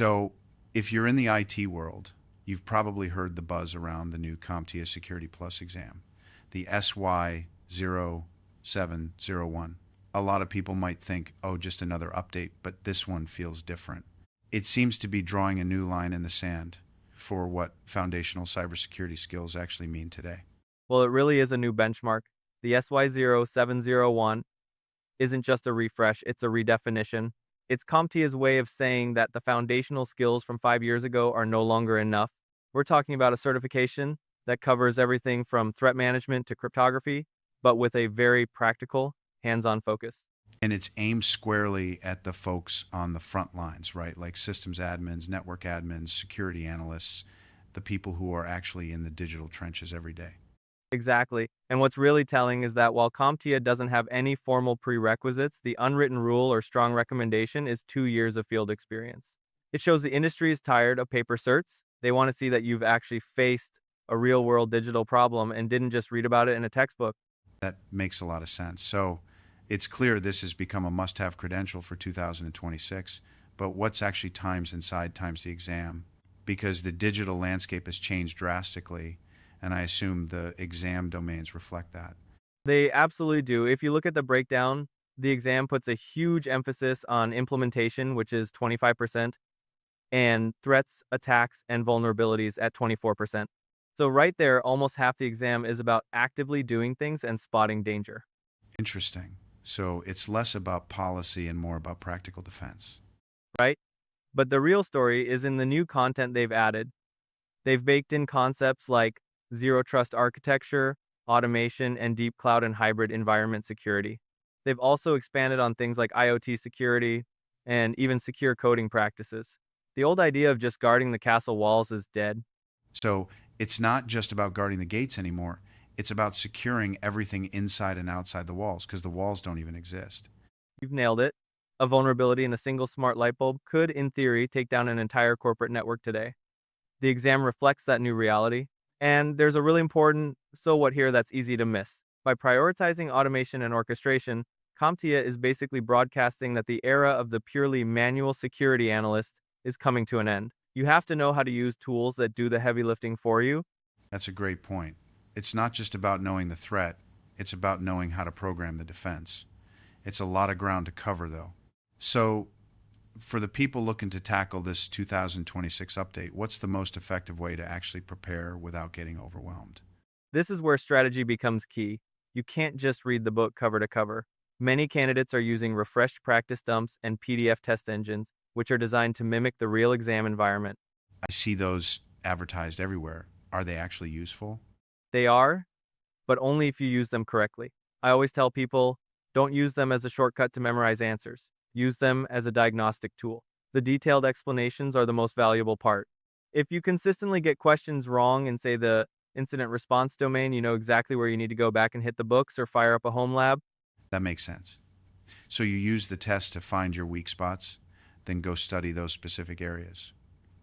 So if you're in the IT world, you've probably heard the buzz around the new CompTIA Security Plus exam, the SY0-701. A lot of people might think, oh, just another update, but this one feels different. It seems to be drawing a new line in the sand for what foundational cybersecurity skills actually mean today. Well, it really is a new benchmark. The SY0-701 isn't just a refresh, it's a redefinition. It's CompTIA's way of saying that the foundational skills from 5 years ago are no longer enough. We're talking about a certification that covers everything from threat management to cryptography, but with a very practical, hands-on focus. And it's aimed squarely at the folks on the front lines, right? Like systems admins, network admins, security analysts, the people who are actually in the digital trenches every day. Exactly. And what's really telling is that while CompTIA doesn't have any formal prerequisites, the unwritten rule or strong recommendation is 2 years of field experience. It shows the industry is tired of paper certs. They want to see that you've actually faced a real-world digital problem and didn't just read about it in a textbook. That makes a lot of sense. So it's clear this has become a must-have credential for 2026, but what's actually times the exam? Because the digital landscape has changed drastically, and I assume the exam domains reflect that. They absolutely do. If you look at the breakdown, the exam puts a huge emphasis on implementation, which is 25%, and threats, attacks, and vulnerabilities at 24%. So right there, almost half the exam is about actively doing things and spotting danger, Interesting. So it's less about policy and more about practical defense. right? But the real story is in the new content they've added. They've baked in concepts like zero trust architecture, automation, and deep cloud and hybrid environment security. They've also expanded on things like IoT security and even secure coding practices. The old idea of just guarding the castle walls is dead. So it's not just about guarding the gates anymore. It's about securing everything inside and outside the walls because the walls don't even exist. You've nailed it. A vulnerability in a single smart light bulb could, in theory, take down an entire corporate network today. The exam reflects that new reality. And there's a really important so what here that's easy to miss. By prioritizing automation and orchestration, CompTIA is basically broadcasting that the era of the purely manual security analyst is coming to an end. You have to know how to use tools that do the heavy lifting for you. That's a great point. It's not just about knowing the threat, it's about knowing how to program the defense. It's a lot of ground to cover, though. So, for the people looking to tackle this 2026 update, what's the most effective way to actually prepare without getting overwhelmed? This is where strategy becomes key. You can't just read the book cover to cover. Many candidates are using refreshed practice dumps and PDF test engines, which are designed to mimic the real exam environment. I see those advertised everywhere. Are they actually useful? They are, but only if you use them correctly. I always tell people, don't use them as a shortcut to memorize answers. Use them as a diagnostic tool. The detailed explanations are the most valuable part. If you consistently get questions wrong in, say, the incident response domain, you know exactly where you need to go back and hit the books or fire up a home lab. That makes sense. So you use the test to find your weak spots, then go study those specific areas.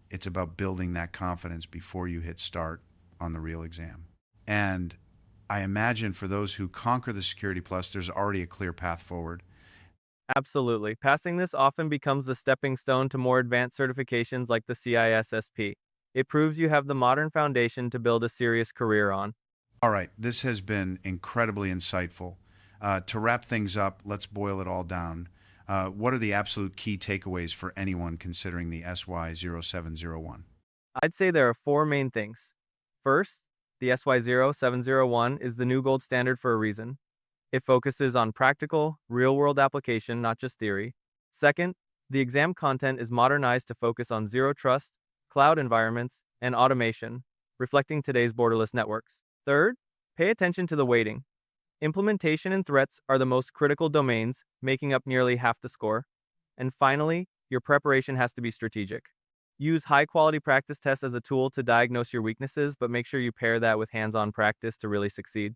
It's about building that confidence before you hit start on the real exam. And I imagine for those who conquer the Security Plus, there's already a clear path forward. Absolutely. Passing this often becomes the stepping stone to more advanced certifications like the CISSP. It proves you have the modern foundation to build a serious career on. All right, this has been incredibly insightful. To wrap things up, let's boil it all down. What are the absolute key takeaways for anyone considering the SY0701? I'd say there are four main things. First, the SY0701 is the new gold standard for a reason. It focuses on practical, real-world application, not just theory. Second, the exam content is modernized to focus on zero trust, cloud environments, and automation, reflecting today's borderless networks. Third, pay attention to the weighting. Implementation and threats are the most critical domains, making up nearly half the score. And finally, your preparation has to be strategic. Use high-quality practice tests as a tool to diagnose your weaknesses, but make sure you pair that with hands-on practice to really succeed.